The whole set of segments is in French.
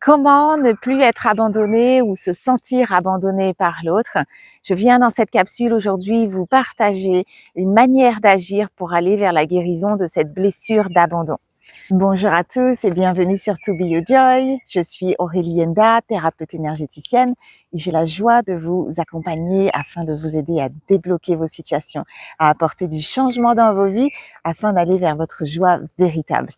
Comment ne plus être abandonné ou se sentir abandonné par l'autre? Je viens dans cette capsule aujourd'hui vous partager une manière d'agir pour aller vers la guérison de cette blessure d'abandon. Bonjour à tous et bienvenue sur To Be Your Joy. Je suis Aurélie Enda, thérapeute énergéticienne et j'ai la joie de vous accompagner afin de vous aider à débloquer vos situations, à apporter du changement dans vos vies afin d'aller vers votre joie véritable.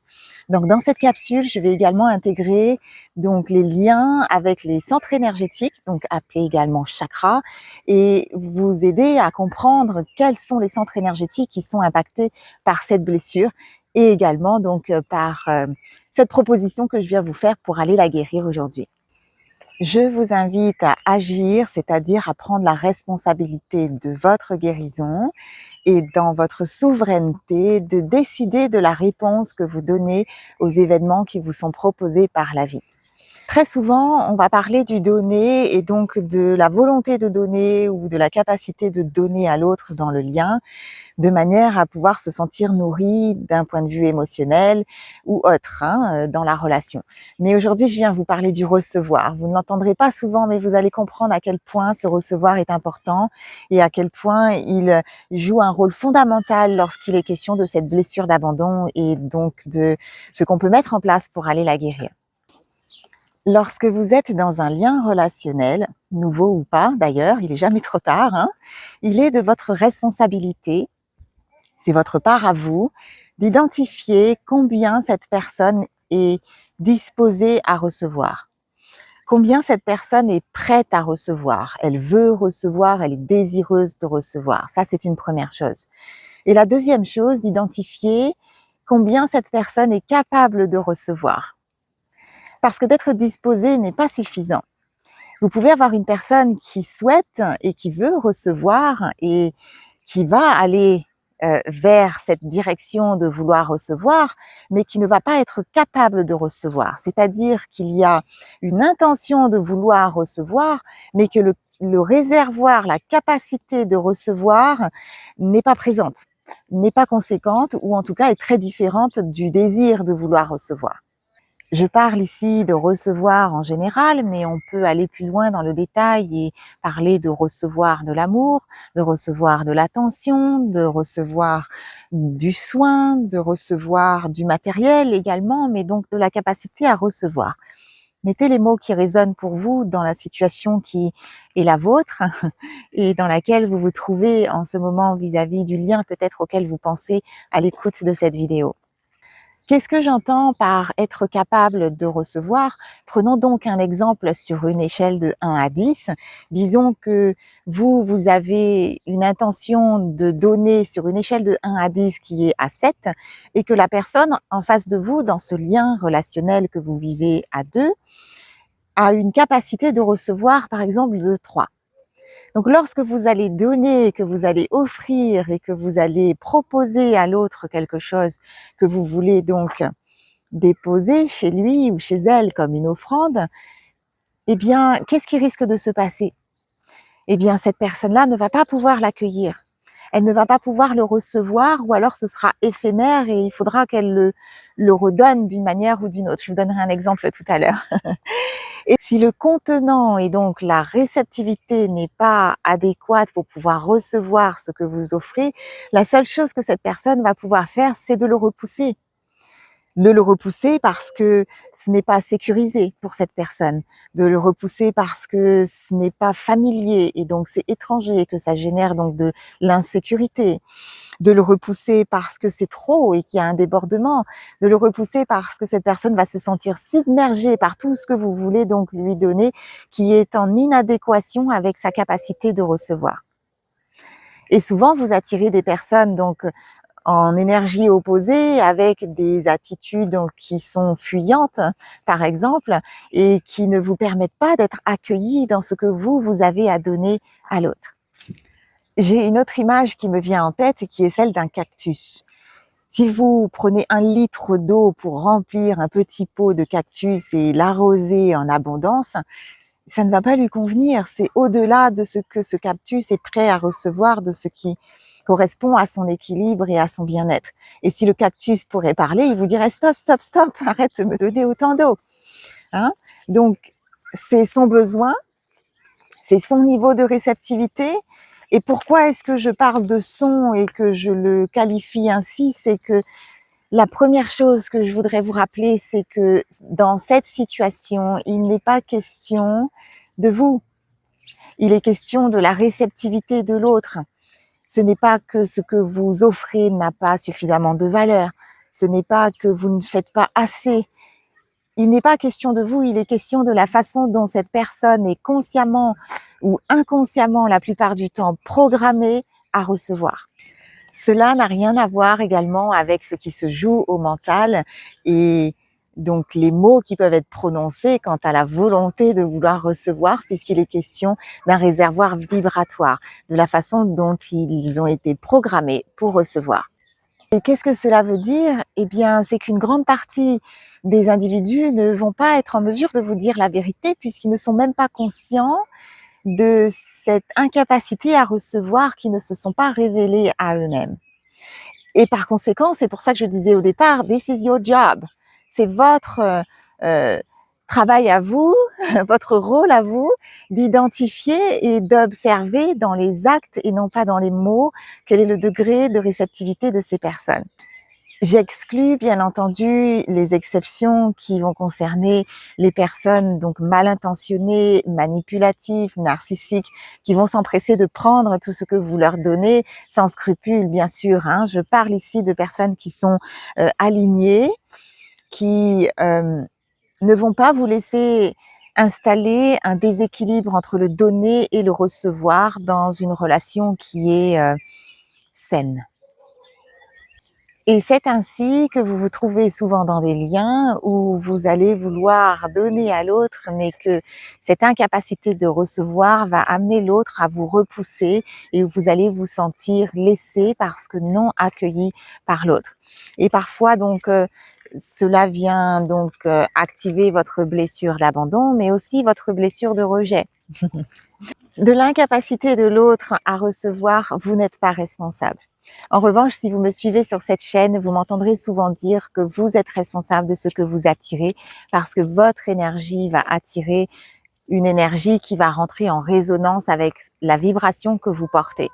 Donc dans cette capsule, je vais également intégrer donc les liens avec les centres énergétiques, donc appelés également chakras, et vous aider à comprendre quels sont les centres énergétiques qui sont impactés par cette blessure et également donc par cette proposition que je viens vous faire pour aller la guérir aujourd'hui. Je vous invite à agir, c'est-à-dire à prendre la responsabilité de votre guérison et dans votre souveraineté de décider de la réponse que vous donnez aux événements qui vous sont proposés par la vie. Très souvent, on va parler du donner et donc de la volonté de donner ou de la capacité de donner à l'autre dans le lien, de manière à pouvoir se sentir nourri d'un point de vue émotionnel ou autre dans la relation. Mais aujourd'hui, je viens vous parler du recevoir. Vous ne l'entendrez pas souvent, mais vous allez comprendre à quel point ce recevoir est important et à quel point il joue un rôle fondamental lorsqu'il est question de cette blessure d'abandon et donc de ce qu'on peut mettre en place pour aller la guérir. Lorsque vous êtes dans un lien relationnel, nouveau ou pas d'ailleurs, il est jamais trop tard, il est de votre responsabilité, c'est votre part à vous, d'identifier combien cette personne est disposée à recevoir. Combien cette personne est prête à recevoir. Elle veut recevoir, elle est désireuse de recevoir. Ça, c'est une première chose. Et la deuxième chose, d'identifier combien cette personne est capable de recevoir. Parce que d'être disposé n'est pas suffisant. Vous pouvez avoir une personne qui souhaite et qui veut recevoir et qui va aller vers cette direction de vouloir recevoir, mais qui ne va pas être capable de recevoir. C'est-à-dire qu'il y a une intention de vouloir recevoir, mais que le réservoir, la capacité de recevoir n'est pas présente, n'est pas conséquente ou en tout cas est très différente du désir de vouloir recevoir. Je parle ici de recevoir en général, mais on peut aller plus loin dans le détail et parler de recevoir de l'amour, de recevoir de l'attention, de recevoir du soin, de recevoir du matériel également, mais donc de la capacité à recevoir. Mettez les mots qui résonnent pour vous dans la situation qui est la vôtre et dans laquelle vous vous trouvez en ce moment vis-à-vis du lien peut-être auquel vous pensez à l'écoute de cette vidéo. Qu'est-ce que j'entends par être capable de recevoir? Prenons donc un exemple sur une échelle de 1 à 10. Disons que vous avez une intention de donner sur une échelle de 1 à 10 qui est à 7 et que la personne en face de vous, dans ce lien relationnel que vous vivez à 2, a une capacité de recevoir par exemple de 3. Donc lorsque vous allez donner, que vous allez offrir et que vous allez proposer à l'autre quelque chose que vous voulez donc déposer chez lui ou chez elle comme une offrande, eh bien, qu'est-ce qui risque de se passer? Eh bien, cette personne-là ne va pas pouvoir l'accueillir. Elle ne va pas pouvoir le recevoir ou alors ce sera éphémère et il faudra qu'elle le redonne d'une manière ou d'une autre. Je vous donnerai un exemple tout à l'heure. Et si le contenant et donc la réceptivité n'est pas adéquate pour pouvoir recevoir ce que vous offrez, la seule chose que cette personne va pouvoir faire, c'est de le repousser. De le repousser parce que ce n'est pas sécurisé pour cette personne, de le repousser parce que ce n'est pas familier et donc c'est étranger et que ça génère donc de l'insécurité, de le repousser parce que c'est trop et qu'il y a un débordement, de le repousser parce que cette personne va se sentir submergée par tout ce que vous voulez donc lui donner qui est en inadéquation avec sa capacité de recevoir. Et souvent vous attirez des personnes donc en énergie opposée, avec des attitudes donc qui sont fuyantes, par exemple, et qui ne vous permettent pas d'être accueillis dans ce que vous avez à donner à l'autre. J'ai une autre image qui me vient en tête, qui est celle d'un cactus. Si vous prenez 1 litre d'eau pour remplir un petit pot de cactus et l'arroser en abondance, ça ne va pas lui convenir. C'est au-delà de ce que ce cactus est prêt à recevoir, de ce qui correspond à son équilibre et à son bien-être. Et si le cactus pourrait parler, il vous dirait: «Stop, stop, stop, arrête de me donner autant d'eau». hein. Donc, c'est son besoin, c'est son niveau de réceptivité. Et pourquoi est-ce que je parle de son et que je le qualifie ainsi? C'est que la première chose que je voudrais vous rappeler, c'est que dans cette situation, il n'est pas question de vous. Il est question de la réceptivité de l'autre. Ce n'est pas que ce que vous offrez n'a pas suffisamment de valeur. Ce n'est pas que vous ne faites pas assez. Il n'est pas question de vous, il est question de la façon dont cette personne est consciemment ou inconsciemment, la plupart du temps, programmée à recevoir. Cela n'a rien à voir également avec ce qui se joue au mental et donc les mots qui peuvent être prononcés quant à la volonté de vouloir recevoir, puisqu'il est question d'un réservoir vibratoire, de la façon dont ils ont été programmés pour recevoir. Et qu'est-ce que cela veut dire? Eh bien, c'est qu'une grande partie des individus ne vont pas être en mesure de vous dire la vérité puisqu'ils ne sont même pas conscients de cette incapacité à recevoir qui ne se sont pas révélés à eux-mêmes. Et par conséquent, c'est pour ça que je disais au départ, this is your job. C'est votre travail à vous, votre rôle à vous, d'identifier et d'observer dans les actes et non pas dans les mots, quel est le degré de réceptivité de ces personnes. J'exclus bien entendu les exceptions qui vont concerner les personnes donc mal intentionnées, manipulatives, narcissiques, qui vont s'empresser de prendre tout ce que vous leur donnez sans scrupule, bien sûr. Hein. Je parle ici de personnes qui sont alignées, qui ne vont pas vous laisser installer un déséquilibre entre le donner et le recevoir dans une relation qui est saine. Et c'est ainsi que vous vous trouvez souvent dans des liens où vous allez vouloir donner à l'autre, mais que cette incapacité de recevoir va amener l'autre à vous repousser et où vous allez vous sentir laissé parce que non accueilli par l'autre. Et parfois donc cela vient donc activer votre blessure d'abandon, mais aussi votre blessure de rejet. De l'incapacité de l'autre à recevoir, vous n'êtes pas responsable. En revanche, si vous me suivez sur cette chaîne, vous m'entendrez souvent dire que vous êtes responsable de ce que vous attirez parce que votre énergie va attirer une énergie qui va rentrer en résonance avec la vibration que vous portez.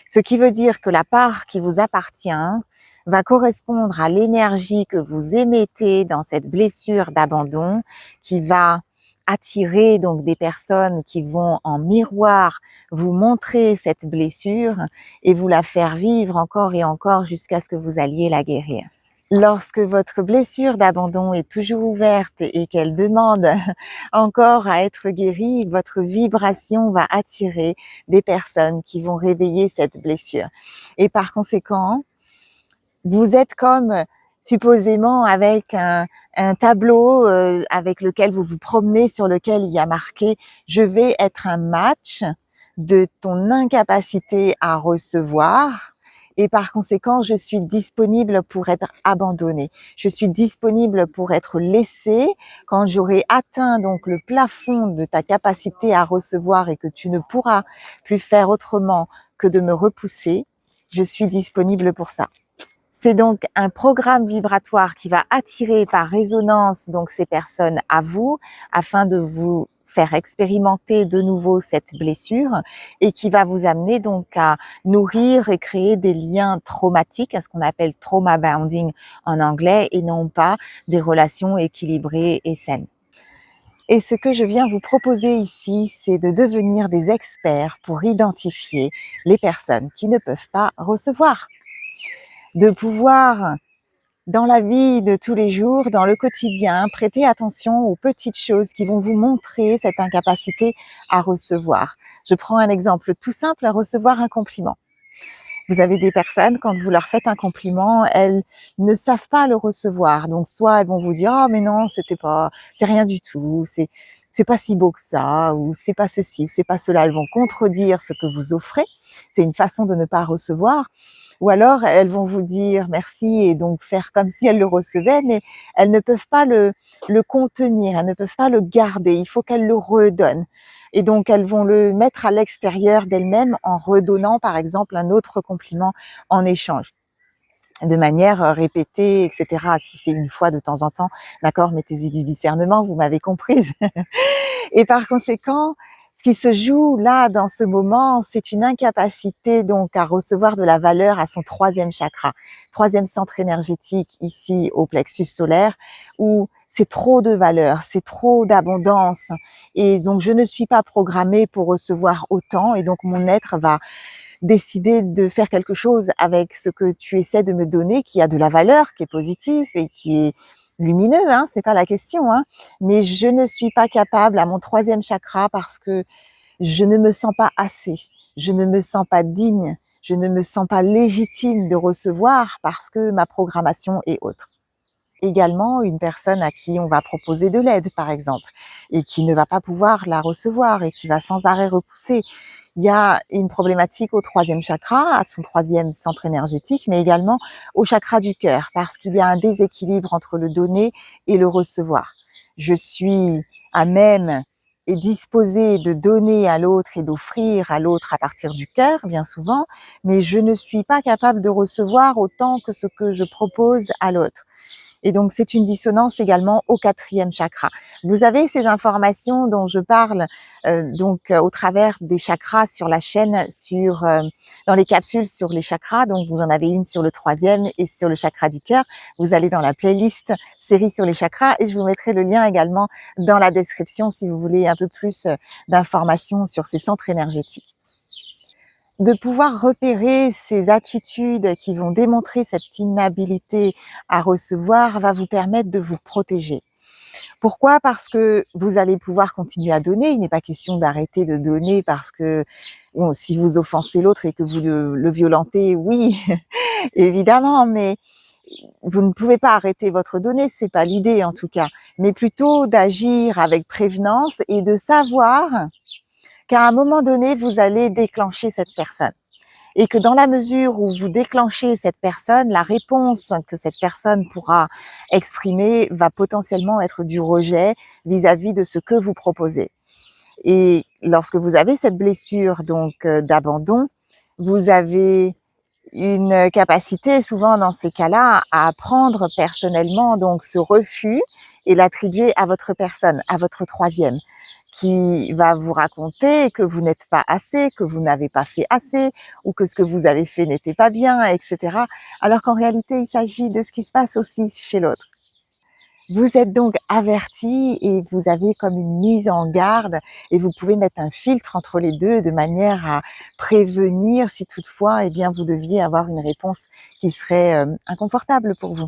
Ce qui veut dire que la part qui vous appartient va correspondre à l'énergie que vous émettez dans cette blessure d'abandon qui va attirer donc des personnes qui vont en miroir vous montrer cette blessure et vous la faire vivre encore et encore jusqu'à ce que vous alliez la guérir. Lorsque votre blessure d'abandon est toujours ouverte et qu'elle demande encore à être guérie, votre vibration va attirer des personnes qui vont réveiller cette blessure. Et par conséquent, vous êtes comme supposément avec un tableau avec lequel vous vous promenez, sur lequel il y a marqué « Je vais être un match de ton incapacité à recevoir ». Et par conséquent, je suis disponible pour être abandonnée. Je suis disponible pour être laissée quand j'aurai atteint donc le plafond de ta capacité à recevoir et que tu ne pourras plus faire autrement que de me repousser. Je suis disponible pour ça. C'est donc un programme vibratoire qui va attirer par résonance donc ces personnes à vous afin de vous faire expérimenter de nouveau cette blessure et qui va vous amener donc à nourrir et créer des liens traumatiques, à ce qu'on appelle trauma bonding en anglais, et non pas des relations équilibrées et saines. Et ce que je viens vous proposer ici, c'est de devenir des experts pour identifier les personnes qui ne peuvent pas recevoir. De pouvoir, dans la vie de tous les jours, dans le quotidien, prêter attention aux petites choses qui vont vous montrer cette incapacité à recevoir. Je prends un exemple tout simple, à recevoir un compliment. Vous avez des personnes, quand vous leur faites un compliment, elles ne savent pas le recevoir. Donc, soit elles vont vous dire, oh, mais non, c'est rien du tout, c'est pas si beau que ça, ou c'est pas ceci, ou c'est pas cela. Elles vont contredire ce que vous offrez. C'est une façon de ne pas recevoir. Ou alors, elles vont vous dire merci et donc faire comme si elles le recevaient, mais elles ne peuvent pas le contenir, elles ne peuvent pas le garder. Il faut qu'elles le redonnent. Et donc, elles vont le mettre à l'extérieur d'elles-mêmes en redonnant, par exemple, un autre compliment en échange. de manière répétée, etc. Si c'est une fois de temps en temps, d'accord, mettez-y du discernement, vous m'avez comprise. Et par conséquent, ce qui se joue là, dans ce moment, c'est une incapacité donc à recevoir de la valeur à son troisième chakra, troisième centre énergétique ici au plexus solaire, où c'est trop de valeur, c'est trop d'abondance. Et donc, je ne suis pas programmée pour recevoir autant et donc mon être va décider de faire quelque chose avec ce que tu essaies de me donner, qui a de la valeur, qui est positif et qui est lumineux, hein, c'est pas la question, hein. Mais je ne suis pas capable à mon troisième chakra parce que je ne me sens pas assez, je ne me sens pas digne, je ne me sens pas légitime de recevoir parce que ma programmation est autre. Également, une personne à qui on va proposer de l'aide, par exemple, et qui ne va pas pouvoir la recevoir et qui va sans arrêt repousser. Il y a une problématique au troisième chakra, à son troisième centre énergétique, mais également au chakra du cœur, parce qu'il y a un déséquilibre entre le donner et le recevoir. Je suis à même et disposée de donner à l'autre et d'offrir à l'autre à partir du cœur, bien souvent, mais je ne suis pas capable de recevoir autant que ce que je propose à l'autre. Et donc, c'est une dissonance également au quatrième chakra. Vous avez ces informations dont je parle au travers des chakras sur la chaîne, dans les capsules sur les chakras. Donc, vous en avez une sur le troisième et sur le chakra du cœur. Vous allez dans la playlist série sur les chakras et je vous mettrai le lien également dans la description si vous voulez un peu plus d'informations sur ces centres énergétiques. De pouvoir repérer ces attitudes qui vont démontrer cette inhabilité à recevoir va vous permettre de vous protéger. Pourquoi? Parce que vous allez pouvoir continuer à donner. Il n'est pas question d'arrêter de donner parce que bon, si vous offensez l'autre et que vous le violentez, oui, évidemment, mais vous ne pouvez pas arrêter votre donner, c'est pas l'idée en tout cas, mais plutôt d'agir avec prévenance et de savoir qu'à un moment donné, vous allez déclencher cette personne. Et que dans la mesure où vous déclenchez cette personne, la réponse que cette personne pourra exprimer va potentiellement être du rejet vis-à-vis de ce que vous proposez. Et lorsque vous avez cette blessure d'abandon, vous avez une capacité souvent dans ces cas-là à prendre personnellement donc ce refus et l'attribuer à votre personne, à votre troisième, qui va vous raconter que vous n'êtes pas assez, que vous n'avez pas fait assez, ou que ce que vous avez fait n'était pas bien, etc. Alors qu'en réalité, il s'agit de ce qui se passe aussi chez l'autre. Vous êtes donc averti et vous avez comme une mise en garde et vous pouvez mettre un filtre entre les deux de manière à prévenir si toutefois, eh bien, vous deviez avoir une réponse qui serait inconfortable pour vous.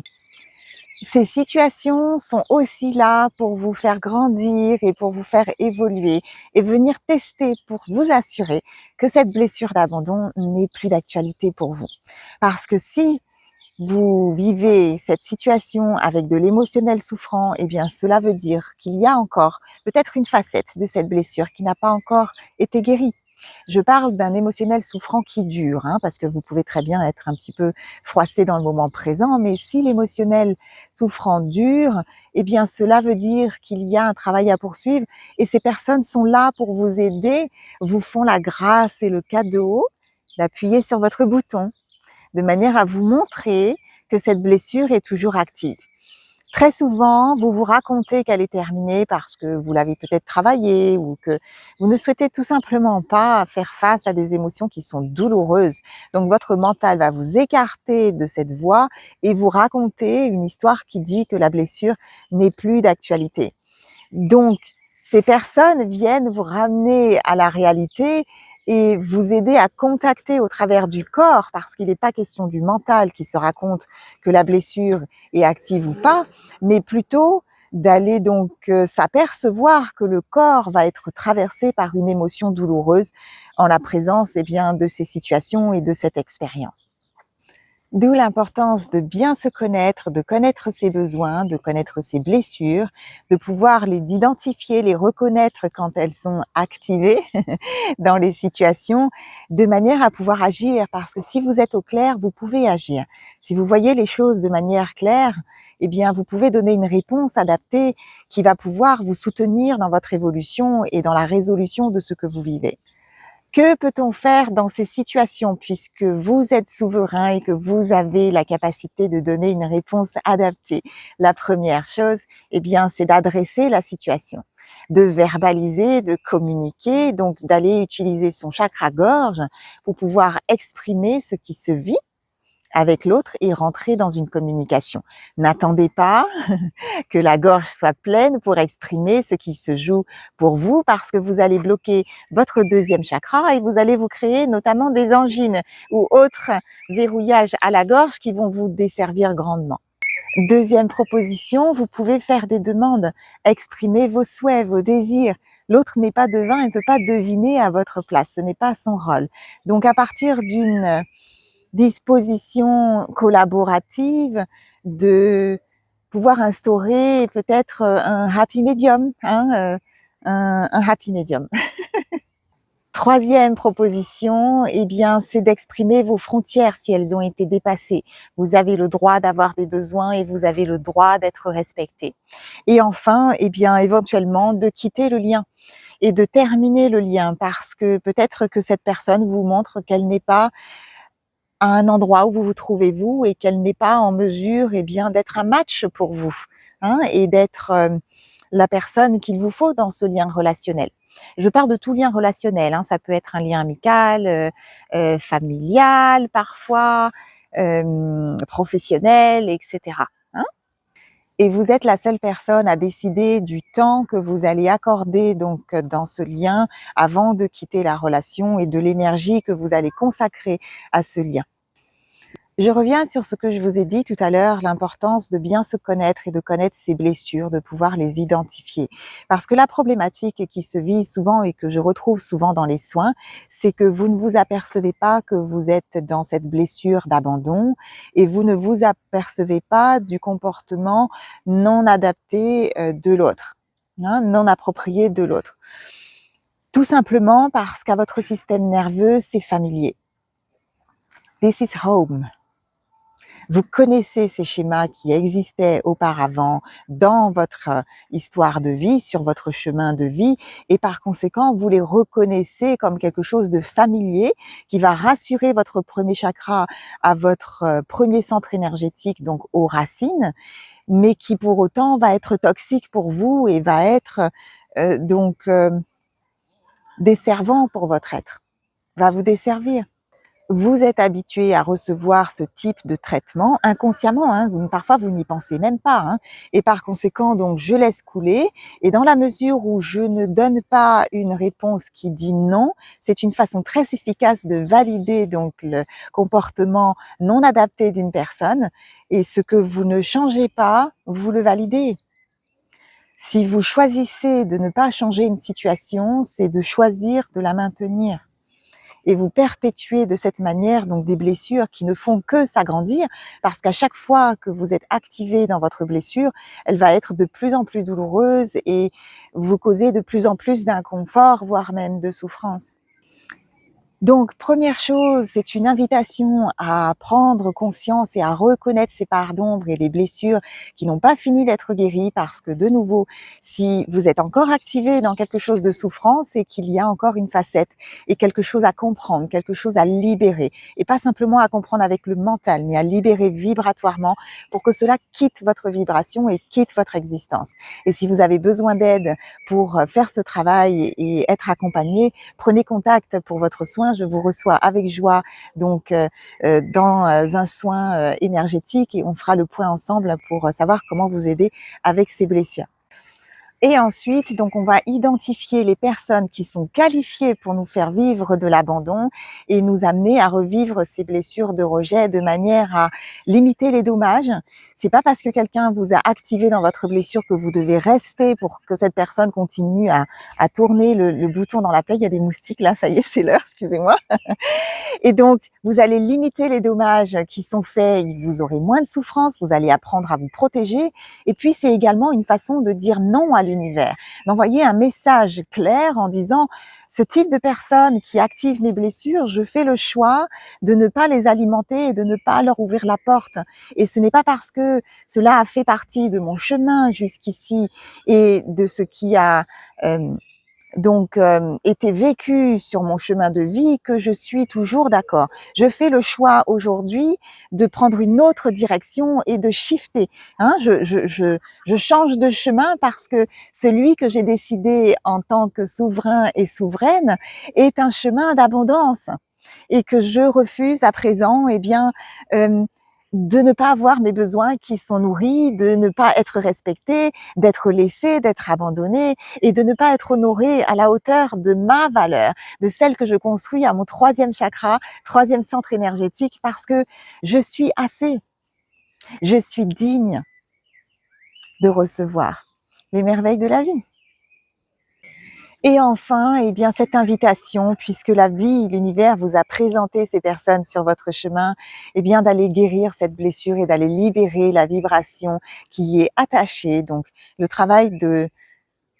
Ces situations sont aussi là pour vous faire grandir et pour vous faire évoluer et venir tester pour vous assurer que cette blessure d'abandon n'est plus d'actualité pour vous. Parce que si vous vivez cette situation avec de l'émotionnel souffrant, eh bien cela veut dire qu'il y a encore peut-être une facette de cette blessure qui n'a pas encore été guérie. Je parle d'un émotionnel souffrant qui dure, hein, parce que vous pouvez très bien être un petit peu froissé dans le moment présent, mais si l'émotionnel souffrant dure, eh bien cela veut dire qu'il y a un travail à poursuivre et ces personnes sont là pour vous aider, vous font la grâce et le cadeau d'appuyer sur votre bouton de manière à vous montrer que cette blessure est toujours active. Très souvent, vous vous racontez qu'elle est terminée parce que vous l'avez peut-être travaillée ou que vous ne souhaitez tout simplement pas faire face à des émotions qui sont douloureuses. Donc votre mental va vous écarter de cette voie et vous raconter une histoire qui dit que la blessure n'est plus d'actualité. Donc, ces personnes viennent vous ramener à la réalité et vous aider à contacter au travers du corps, parce qu'il n'est pas question du mental qui se raconte que la blessure est active ou pas, mais plutôt d'aller s'apercevoir que le corps va être traversé par une émotion douloureuse en la présence de ces situations et de cette expérience. D'où l'importance de bien se connaître, de connaître ses besoins, de connaître ses blessures, de pouvoir les identifier, les reconnaître quand elles sont activées dans les situations, de manière à pouvoir agir. Parce que si vous êtes au clair, vous pouvez agir. Si vous voyez les choses de manière claire, eh bien, vous pouvez donner une réponse adaptée qui va pouvoir vous soutenir dans votre évolution et dans la résolution de ce que vous vivez. Que peut-on faire dans ces situations puisque vous êtes souverain et que vous avez la capacité de donner une réponse adaptée? La première chose, eh bien, c'est d'adresser la situation, de verbaliser, de communiquer, donc d'aller utiliser son chakra-gorge pour pouvoir exprimer ce qui se vit avec l'autre et rentrer dans une communication. N'attendez pas que la gorge soit pleine pour exprimer ce qui se joue pour vous, parce que vous allez bloquer votre deuxième chakra et vous allez vous créer notamment des angines ou autres verrouillages à la gorge qui vont vous desservir grandement. Deuxième proposition, vous pouvez faire des demandes, exprimer vos souhaits, vos désirs. L'autre n'est pas devin, il ne peut pas deviner à votre place, ce n'est pas son rôle. Donc à partir d'une disposition collaborative, de pouvoir instaurer peut-être un happy medium, un happy medium. Troisième proposition, eh bien, c'est d'exprimer vos frontières si elles ont été dépassées. Vous avez le droit d'avoir des besoins et vous avez le droit d'être respecté. Et enfin, eh bien, éventuellement, de quitter le lien et de terminer le lien parce que peut-être que cette personne vous montre qu'elle n'est pas à un endroit où vous vous trouvez vous et qu'elle n'est pas en mesure, eh bien, d'être un match pour vous, et d'être la personne qu'il vous faut dans ce lien relationnel. Je parle de tout lien relationnel, ça peut être un lien amical, familial parfois, professionnel, etc. Et vous êtes la seule personne à décider du temps que vous allez accorder donc dans ce lien avant de quitter la relation et de l'énergie que vous allez consacrer à ce lien. Je reviens sur ce que je vous ai dit tout à l'heure, l'importance de bien se connaître et de connaître ses blessures, de pouvoir les identifier. Parce que la problématique qui se vit souvent et que je retrouve souvent dans les soins, c'est que vous ne vous apercevez pas que vous êtes dans cette blessure d'abandon et vous ne vous apercevez pas du comportement non adapté de l'autre, non approprié de l'autre. Tout simplement parce qu'à votre système nerveux, c'est familier. This is home. Vous connaissez ces schémas qui existaient auparavant dans votre histoire de vie, sur votre chemin de vie, et par conséquent, vous les reconnaissez comme quelque chose de familier qui va rassurer votre premier chakra à votre premier centre énergétique, donc aux racines, mais qui pour autant va être toxique pour vous et va être desservant pour votre être, va vous desservir. Vous êtes habitué à recevoir ce type de traitement inconsciemment, parfois vous n'y pensez même pas, et par conséquent, donc je laisse couler et dans la mesure où je ne donne pas une réponse qui dit non, c'est une façon très efficace de valider donc le comportement non adapté d'une personne et ce que vous ne changez pas, vous le validez. Si vous choisissez de ne pas changer une situation, c'est de choisir de la maintenir. Et vous perpétuez de cette manière donc des blessures qui ne font que s'agrandir parce qu'à chaque fois que vous êtes activé dans votre blessure, elle va être de plus en plus douloureuse et vous causer de plus en plus d'inconfort, voire même de souffrance. Donc, première chose, c'est une invitation à prendre conscience et à reconnaître ces parts d'ombre et les blessures qui n'ont pas fini d'être guéries parce que, de nouveau, si vous êtes encore activé dans quelque chose de souffrance, c'est qu'il y a encore une facette et quelque chose à comprendre, quelque chose à libérer. Et pas simplement à comprendre avec le mental, mais à libérer vibratoirement pour que cela quitte votre vibration et quitte votre existence. Et si vous avez besoin d'aide pour faire ce travail et être accompagné, prenez contact pour votre soin. Je vous reçois avec joie donc dans un soin énergétique et on fera le point ensemble pour savoir comment vous aider avec ces blessures. Et ensuite, donc, on va identifier les personnes qui sont qualifiées pour nous faire vivre de l'abandon et nous amener à revivre ces blessures de rejet de manière à limiter les dommages. C'est pas parce que quelqu'un vous a activé dans votre blessure que vous devez rester pour que cette personne continue à tourner le bouton dans la plaie. Il y a des moustiques là, ça y est, c'est l'heure, excusez-moi. Et donc, vous allez limiter les dommages qui sont faits, vous aurez moins de souffrance, vous allez apprendre à vous protéger. Et puis, c'est également une façon de dire non à l'univers, d'envoyer un message clair en disant ce type de personnes qui activent mes blessures, je fais le choix de ne pas les alimenter et de ne pas leur ouvrir la porte. Et ce n'est pas parce que cela a fait partie de mon chemin jusqu'ici et de ce qui a donc été vécu sur mon chemin de vie que je suis toujours d'accord. Je fais le choix aujourd'hui de prendre une autre direction et de shifter, hein. Je change de chemin parce que celui que j'ai décidé en tant que souverain et souveraine est un chemin d'abondance et que je refuse à présent, eh bien, de ne pas avoir mes besoins qui sont nourris, de ne pas être respectée, d'être laissée, d'être abandonnée et de ne pas être honorée à la hauteur de ma valeur, de celle que je construis à mon troisième chakra, troisième centre énergétique, parce que je suis assez, je suis digne de recevoir les merveilles de la vie. Et enfin, eh bien, cette invitation, puisque la vie, l'univers vous a présenté ces personnes sur votre chemin, eh bien, d'aller guérir cette blessure et d'aller libérer la vibration qui y est attachée. Donc, le travail de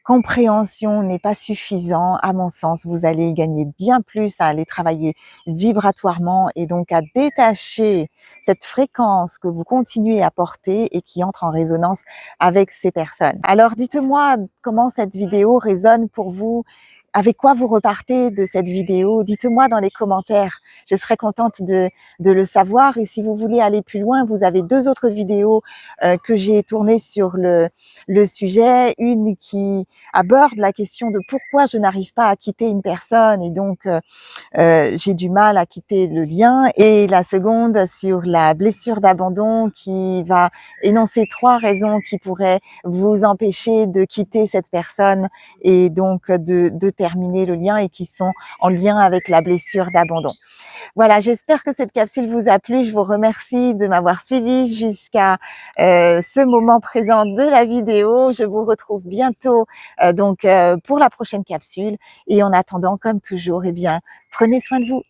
compréhension n'est pas suffisant, à mon sens. Vous allez gagner bien plus à aller travailler vibratoirement et donc à détacher cette fréquence que vous continuez à porter et qui entre en résonance avec ces personnes. Alors dites-moi comment cette vidéo résonne pour vous. Avec quoi vous repartez de cette vidéo? Dites-moi dans les commentaires. Je serais contente de le savoir. Et si vous voulez aller plus loin, vous avez 2 autres vidéos que j'ai tournées sur le sujet. Une qui aborde la question de pourquoi je n'arrive pas à quitter une personne et donc j'ai du mal à quitter le lien. Et la seconde sur la blessure d'abandon qui va énoncer 3 raisons qui pourraient vous empêcher de quitter cette personne et donc de terminer le lien et qui sont en lien avec la blessure d'abandon. Voilà, j'espère que cette capsule vous a plu. Je vous remercie de m'avoir suivi jusqu'à ce moment présent de la vidéo. Je vous retrouve bientôt pour la prochaine capsule. Et en attendant, comme toujours, eh bien, prenez soin de vous.